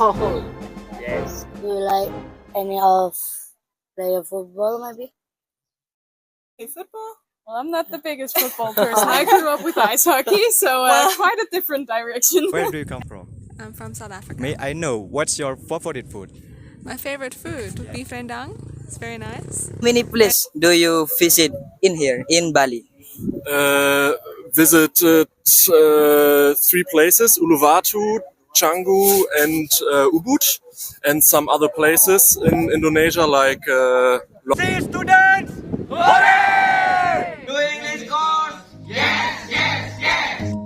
Oh, yes. Do you like any of player football, maybe? Football? Well, I'm not the biggest football person. I grew up with ice hockey, so quite a different direction. Where do you come from? I'm from South Africa. May I know what's your favorite food? My favorite food, beef rendang. It's very nice. Many places do you visit in here in Bali? Visited 3 places: Uluwatu, Canggu, and Ubud, and some other places in Indonesia like. See students! Hooray! Do English course? Yes, yes, yes!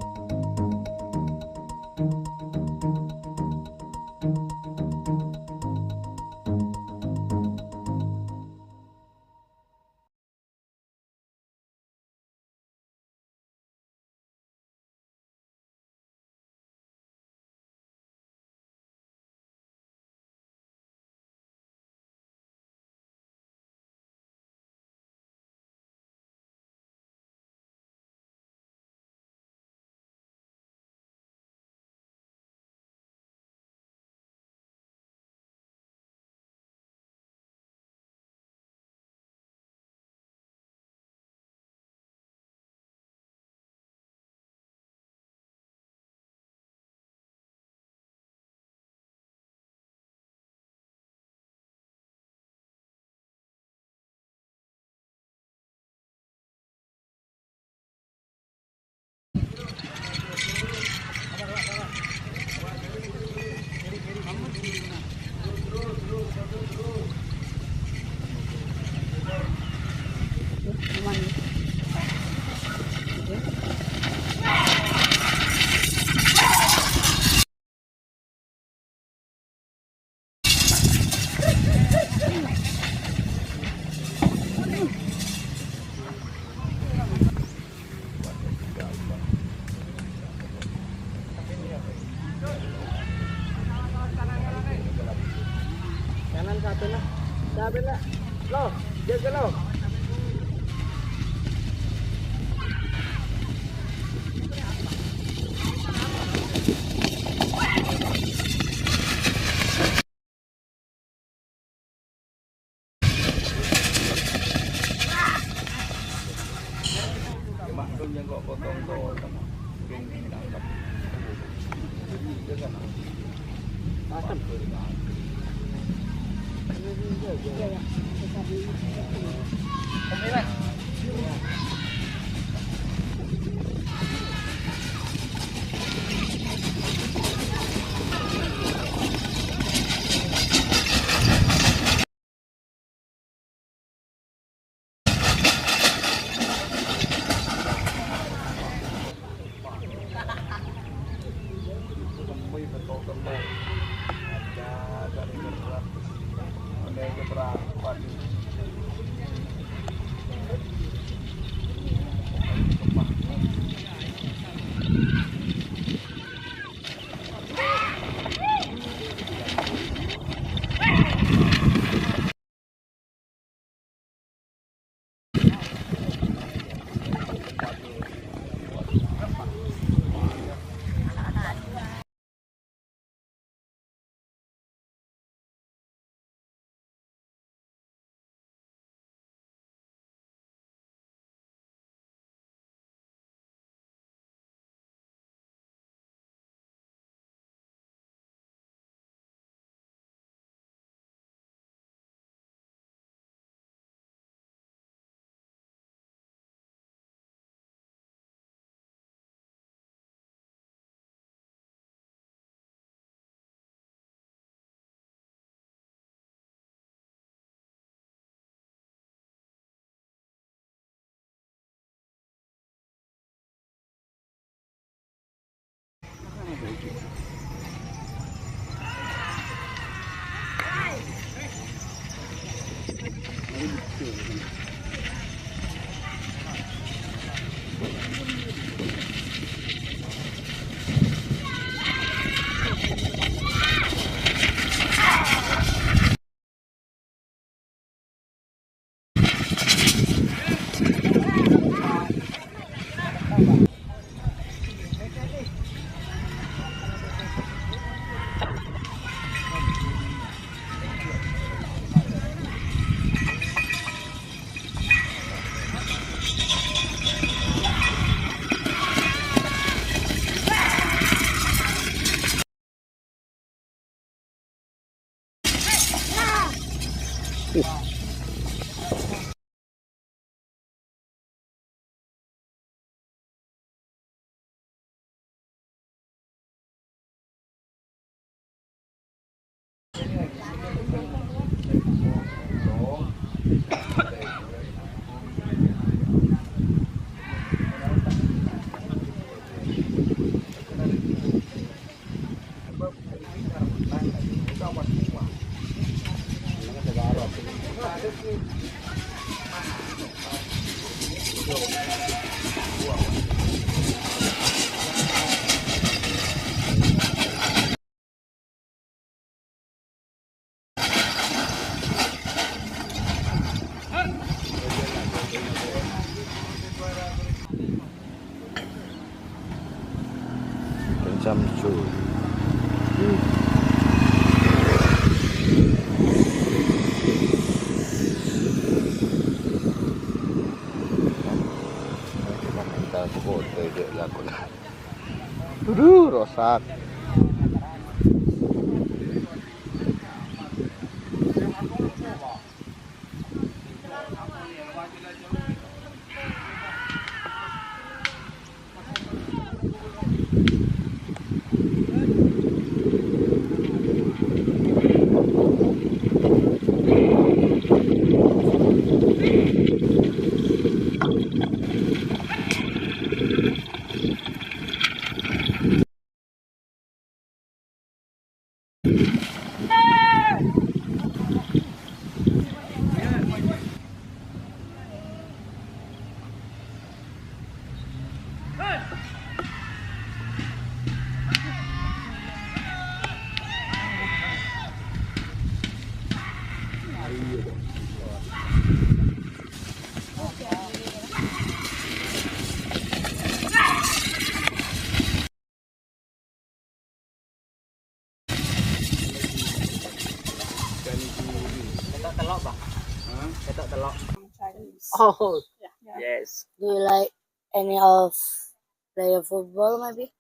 Samsu. Kita foto dia lakukan. Rosak. Oh, Yes. do you like any of player football maybe?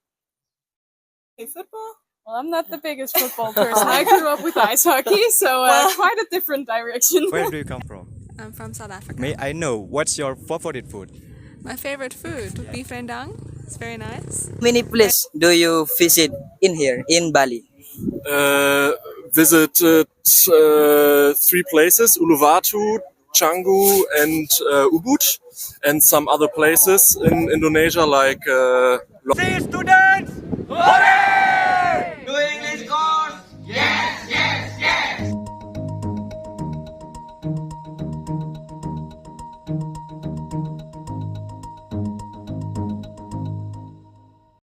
Hey, football? Well, I'm not the biggest football person. I grew up with ice hockey, so quite a different direction. Where do you come from? I'm from South Africa. May I know what's your favorite food? My favorite food would be rendang. It's very nice. Many places do you visit in here in Bali? Visited 3 places: Uluwatu, Canggu, and Ubud, and some other places in Indonesia like Students! Hooray!